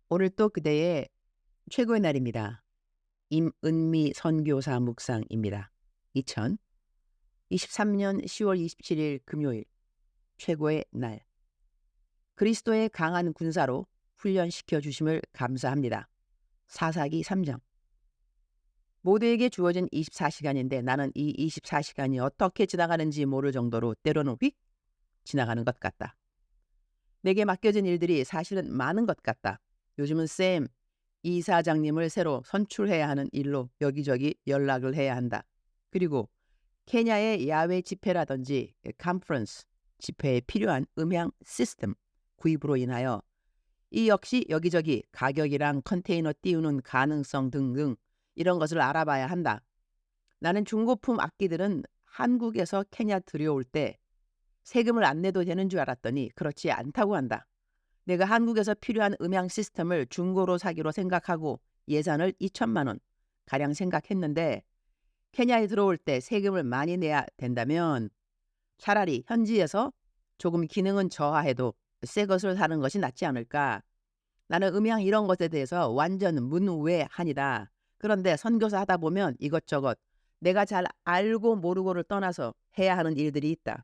오늘 또 그대의 최고의 날입니다. 임은미 선교사 묵상입니다. 2023년 10월 27일 금요일 최고의 날. 그리스도의 강한 군사로 훈련시켜 주심을 감사합니다. 사사기 3장. 모두에게 주어진 24시간인데 나는 이 24시간이 어떻게 지나가는지 모를 정도로 때로는 휙 지나가는 것 같다. 내게 맡겨진 일들이 사실은 많은 것 같다. 요즘은 쌤, 이사장님을 새로 선출해야 하는 일로 여기저기 연락을 해야 한다. 그리고 케냐의 야외 집회라든지 컨퍼런스 집회에 필요한 음향 시스템 구입으로 인하여 이 역시 여기저기 가격이랑 컨테이너 띄우는 가능성 등등 이런 것을 알아봐야 한다. 나는 중고품 악기들은 한국에서 케냐 들여올 때 세금을 안 내도 되는 줄 알았더니 그렇지 않다고 한다. 내가 한국에서 필요한 음향 시스템을 중고로 사기로 생각하고 예산을 2천만 원 가량 생각했는데 케냐에 들어올 때 세금을 많이 내야 된다면 차라리 현지에서 조금 기능은 저하해도 새 것을 사는 것이 낫지 않을까. 나는 음향 이런 것에 대해서 완전 문외한이다. 그런데 선교사 하다 보면 이것저것 내가 잘 알고 모르고를 떠나서 해야 하는 일들이 있다.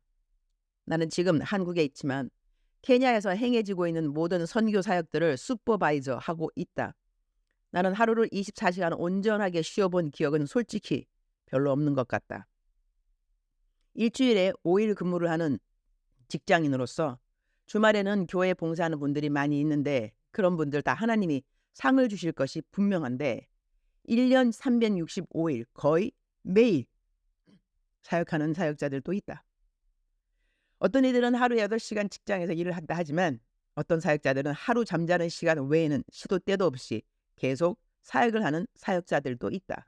나는 지금 한국에 있지만 케냐에서 행해지고 있는 모든 선교 사역들을 슈퍼바이저 하고 있다. 나는 하루를 24시간 온전하게 쉬어본 기억은 솔직히 별로 없는 것 같다. 일주일에 5일 근무를 하는 직장인으로서 주말에는 교회 봉사하는 분들이 많이 있는데 그런 분들 다 하나님이 상을 주실 것이 분명한데 1년 365일 거의 매일 사역하는 사역자들도 있다. 어떤 이들은 하루 8시간 직장에서 일을 한다 하지만 어떤 사역자들은 하루 잠자는 시간 외에는 시도 때도 없이 계속 사역을 하는 사역자들도 있다.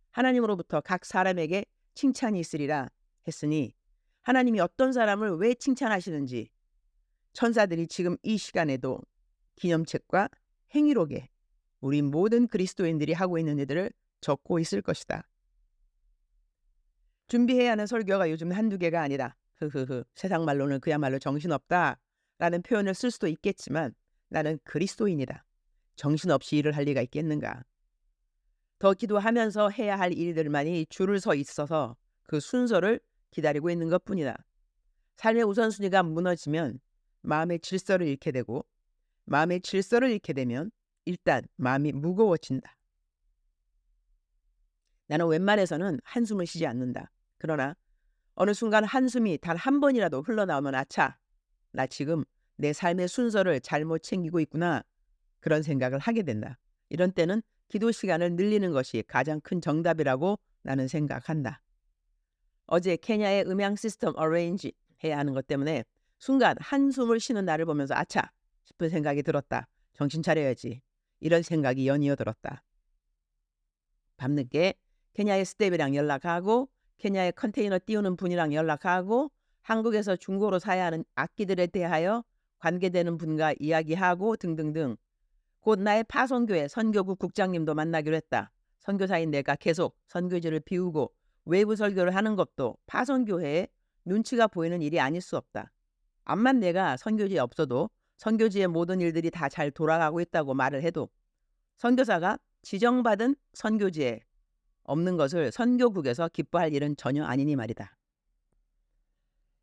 하나님으로부터 각 사람에게 칭찬이 있으리라 했으니 하나님이 어떤 사람을 왜 칭찬하시는지 천사들이 지금 이 시간에도 기념책과 행위록에 우리 모든 그리스도인들이 하고 있는 일들을 적고 있을 것이다. 준비해야 하는 설교가 요즘 한두 개가 아니라 세상 말로는 그야말로 정신없다 라는 표현을 쓸 수도 있겠지만 나는 그리스도인이다. 정신없이 일을 할 리가 있겠는가. 더 기도하면서 해야 할 일들만이 줄을 서 있어서 그 순서를 기다리고 있는 것뿐이다. 삶의 우선순위가 무너지면 마음의 질서를 잃게 되고 마음의 질서를 잃게 되면 일단 마음이 무거워진다. 나는 웬만해서는 한숨을 쉬지 않는다. 그러나 어느 순간 한숨이 단 한 번이라도 흘러나오면 아차, 나 지금 내 삶의 순서를 잘못 챙기고 있구나 그런 생각을 하게 된다. 이런 때는 기도 시간을 늘리는 것이 가장 큰 정답이라고 나는 생각한다. 어제 케냐의 음향 시스템 어레인지 해야 하는 것 때문에 순간 한숨을 쉬는 나를 보면서 아차 싶은 생각이 들었다. 정신 차려야지. 이런 생각이 연이어 들었다. 밤늦게 케냐의 스텝이랑 연락하고 케냐의 컨테이너 띄우는 분이랑 연락하고 한국에서 중고로 사야 하는 악기들에 대하여 관계되는 분과 이야기하고 등등등. 곧 나의 파송교회 선교국 국장님도 만나기로 했다. 선교사인 내가 계속 선교지를 비우고 외부 설교를 하는 것도 파송교회에 눈치가 보이는 일이 아닐 수 없다. 암만 내가 선교지에 없어도 선교지의 모든 일들이 다 잘 돌아가고 있다고 말을 해도 선교사가 지정받은 선교지에 없는 것을 선교국에서 기뻐할 일은 전혀 아니니 말이다.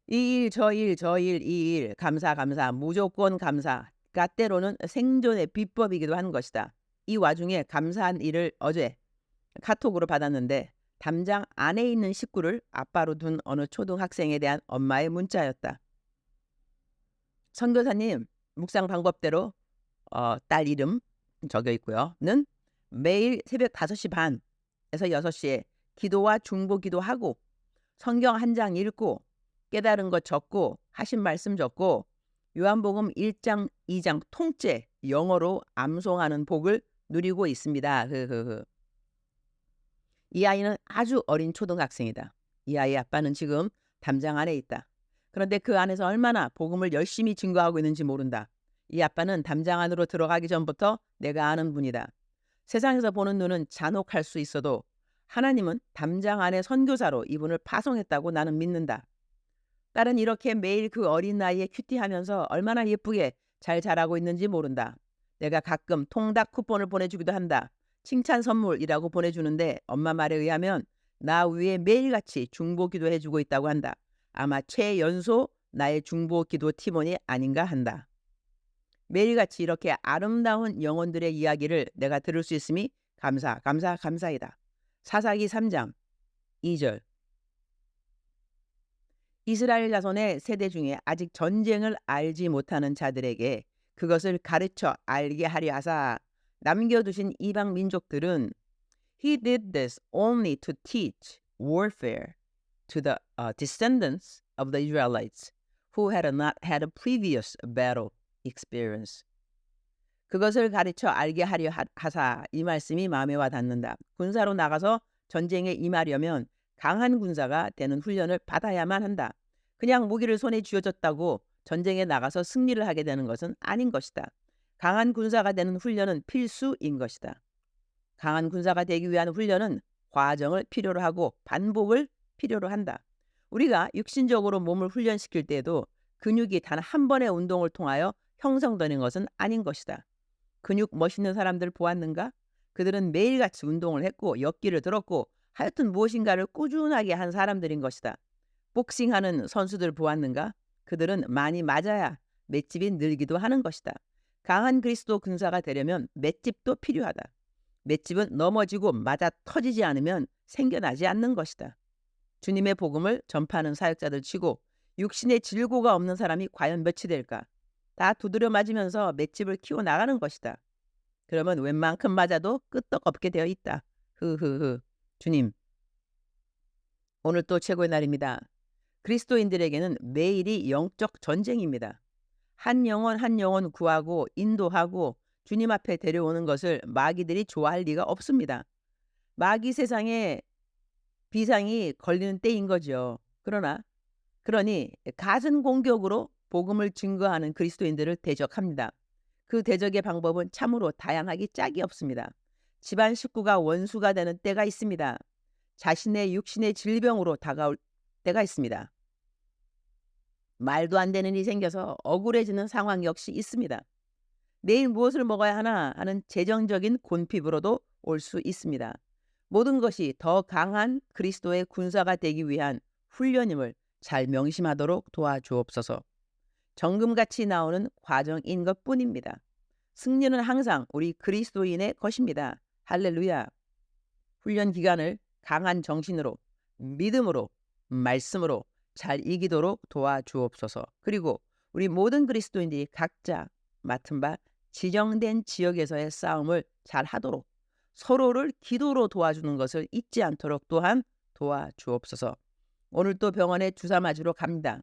이 일, 저 일, 저 일, 이 일, 감사, 무조건 감사가 때로는 생존의 비법이기도 한 것이다. 이 와중에 감사한 일을 어제 카톡으로 받았는데 담장 안에 있는 식구를 아빠로 둔 어느 초등학생에 대한 엄마의 문자였다. 선교사님, 묵상 방법대로 딸 이름 적혀 있고요.는 매일 새벽 5시 반에서 6시에 기도와 중보 기도하고 성경 한 장 읽고 깨달은 것 적고 하신 말씀 적고 요한복음 1장 2장 통째 영어로 암송하는 복을 누리고 있습니다. 이 아이는 아주 어린 초등학생이다. 이 아이 아빠는 지금 담장 안에 있다. 그런데 그 안에서 얼마나 복음을 열심히 증거하고 있는지 모른다. 이 아빠는 담장 안으로 들어가기 전부터 내가 아는 분이다. 세상에서 보는 눈은 잔혹할 수 있어도 하나님은 담장 안의 선교사로 이분을 파송했다고 나는 믿는다. 딸은 이렇게 매일 그 어린 나이에 큐티하면서 얼마나 예쁘게 잘 자라고 있는지 모른다. 내가 가끔 통닭 쿠폰을 보내주기도 한다. 칭찬 선물이라고 보내주는데 엄마 말에 의하면 나 위에 매일같이 중보 기도해주고 있다고 한다. 아마 최연소 나의 중보 기도 팀원이 아닌가 한다. 매일같이 이렇게 아름다운 영혼들의 이야기를 내가 들을 수 있음이 감사이다. 사사기 3장 2절. 이스라엘 자손의 세대 중에 아직 전쟁을 알지 못하는 자들에게 그것을 가르쳐 알게 하려 하사 남겨두신 이방 민족들은 He did this only to teach warfare to the descendants of the Israelites who had not had a previous battle experience. 그것을 가르쳐 알게 하려 하사 이 말씀이 마음에 와 닿는다. 군사로 나가서 전쟁에 임하려면 강한 군사가 되는 훈련을 받아야만 한다. 그냥 무기를 손에 쥐어졌다고 전쟁에 나가서 승리를 하게 되는 것은 아닌 것이다. 강한 군사가 되는 훈련은 필수인 것이다. 강한 군사가 되기 위한 훈련은 과정을 필요로 하고 반복을 필요로 한다. 우리가 육신적으로 몸을 훈련시킬 때에도 근육이 단 한 번의 운동을 통하여 형성되는 것은 아닌 것이다. 근육 멋있는 사람들 보았는가? 그들은 매일같이 운동을 했고 역기를 들었고 하여튼 무엇인가를 꾸준하게 한 사람들인 것이다. 복싱하는 선수들 보았는가? 그들은 많이 맞아야 맷집이 늘기도 하는 것이다. 강한 그리스도 군사가 되려면 맷집도 필요하다. 맷집은 넘어지고 맞아 터지지 않으면 생겨나지 않는 것이다. 주님의 복음을 전파하는 사역자들 치고 육신에 질고가 없는 사람이 과연 몇이 될까? 다 두드려 맞으면서 맷집을 키워나가는 것이다. 그러면 웬만큼 맞아도 끄떡없게 되어 있다. 흐흐흐. 주님, 오늘 또 최고의 날입니다. 그리스도인들에게는 매일이 영적 전쟁입니다. 한 영혼 한 영혼 구하고 인도하고 주님 앞에 데려오는 것을 마귀들이 좋아할 리가 없습니다. 마귀 세상에 비상이 걸리는 때인 거죠. 그러니 갖은 공격으로 복음을 증거하는 그리스도인들을 대적합니다. 그 대적의 방법은 참으로 다양하기 짝이 없습니다. 집안 식구가 원수가 되는 때가 있습니다. 자신의 육신의 질병으로 다가올 때가 있습니다. 말도 안 되는 일이 생겨서 억울해지는 상황 역시 있습니다. 내일 무엇을 먹어야 하나 하는 재정적인 곤핍으로도 올 수 있습니다. 모든 것이 더 강한 그리스도의 군사가 되기 위한 훈련임을 잘 명심하도록 도와주옵소서. 정금같이 나오는 과정인 것뿐입니다. 승리는 항상 우리 그리스도인의 것입니다. 할렐루야. 훈련 기간을 강한 정신으로, 믿음으로, 말씀으로 잘 이기도록 도와주옵소서. 그리고 우리 모든 그리스도인들이 각자 맡은 바 지정된 지역에서의 싸움을 잘 하도록 서로를 기도로 도와주는 것을 잊지 않도록 또한 도와주옵소서. 오늘 또 병원에 주사 맞으러 갑니다.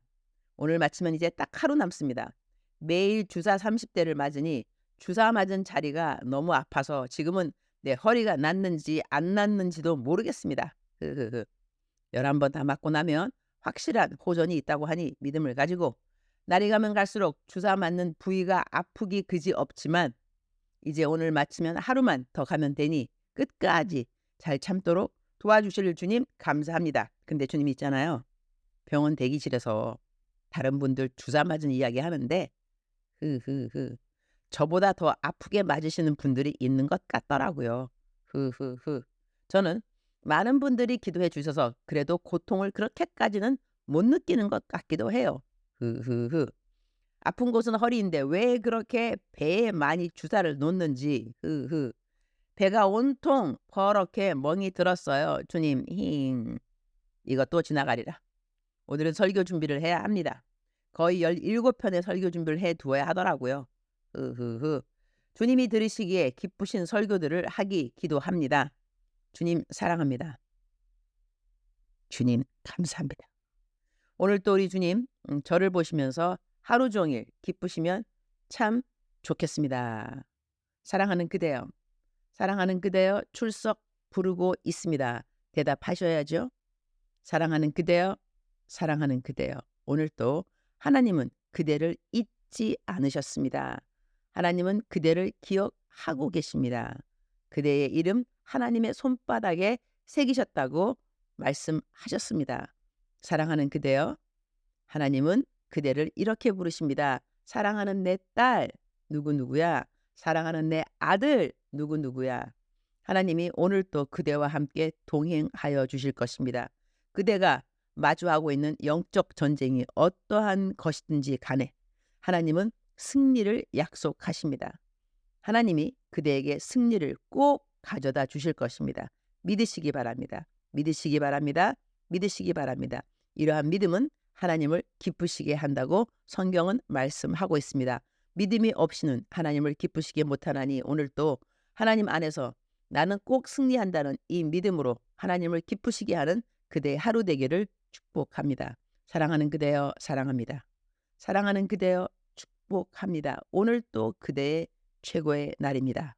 오늘 마치면 이제 딱 하루 남습니다. 매일 주사 30대를 맞으니 주사 맞은 자리가 너무 아파서 지금은 내 허리가 낫는지 안 낫는지도 모르겠습니다. 11번 다 맞고 나면 확실한 호전이 있다고 하니 믿음을 가지고 날이 가면 갈수록 주사 맞는 부위가 아프기 그지없지만 이제 오늘 마치면 하루만 더 가면 되니 끝까지 잘 참도록 도와주실 주님 감사합니다. 근데 주님 있잖아요. 병원 대기실에서 다른 분들 주사 맞은 이야기 하는데 저보다 더 아프게 맞으시는 분들이 있는 것 같더라고요. 저는 많은 분들이 기도해 주셔서 그래도 고통을 그렇게까지는 못 느끼는 것 같기도 해요. 아픈 곳은 허리인데 왜 그렇게 배에 많이 주사를 놓는지 배가 온통 퍼렇게 멍이 들었어요. 주님 이것도 지나가리라. 오늘은 설교 준비를 해야 합니다. 거의 17편의 설교 준비를 해두어야 하더라고요. 주님이 들으시기에 기쁘신 설교들을 하기 기도합니다. 주님 사랑합니다. 주님 감사합니다. 오늘 또 우리 주님 저를 보시면서 하루 종일 기쁘시면 참 좋겠습니다. 사랑하는 그대여, 사랑하는 그대여 출석 부르고 있습니다. 대답하셔야죠. 사랑하는 그대여, 사랑하는 그대여. 오늘 또 하나님은 그대를 잊지 않으셨습니다. 하나님은 그대를 기억하고 계십니다. 그대의 이름 하나님의 손바닥에 새기셨다고 말씀하셨습니다. 사랑하는 그대여, 하나님은 그대를 이렇게 부르십니다. 사랑하는 내 딸 누구누구야. 사랑하는 내 아들 누구누구야. 하나님이 오늘 또 그대와 함께 동행하여 주실 것입니다. 그대가 마주하고 있는 영적 전쟁이 어떠한 것이든지 간에 하나님은 승리를 약속하십니다. 하나님이 그대에게 승리를 꼭 가져다 주실 것입니다. 믿으시기 바랍니다. 믿으시기 바랍니다. 믿으시기 바랍니다. 이러한 믿음은 하나님을 기쁘시게 한다고 성경은 말씀하고 있습니다. 믿음이 없이는 하나님을 기쁘시게 못하나니 오늘 또 하나님 안에서 나는 꼭 승리한다는 이 믿음으로 하나님을 기쁘시게 하는 그대의 하루 되기를 축복합니다. 사랑하는 그대여 사랑합니다. 사랑하는 그대여 축복합니다. 오늘 또 그대의 최고의 날입니다.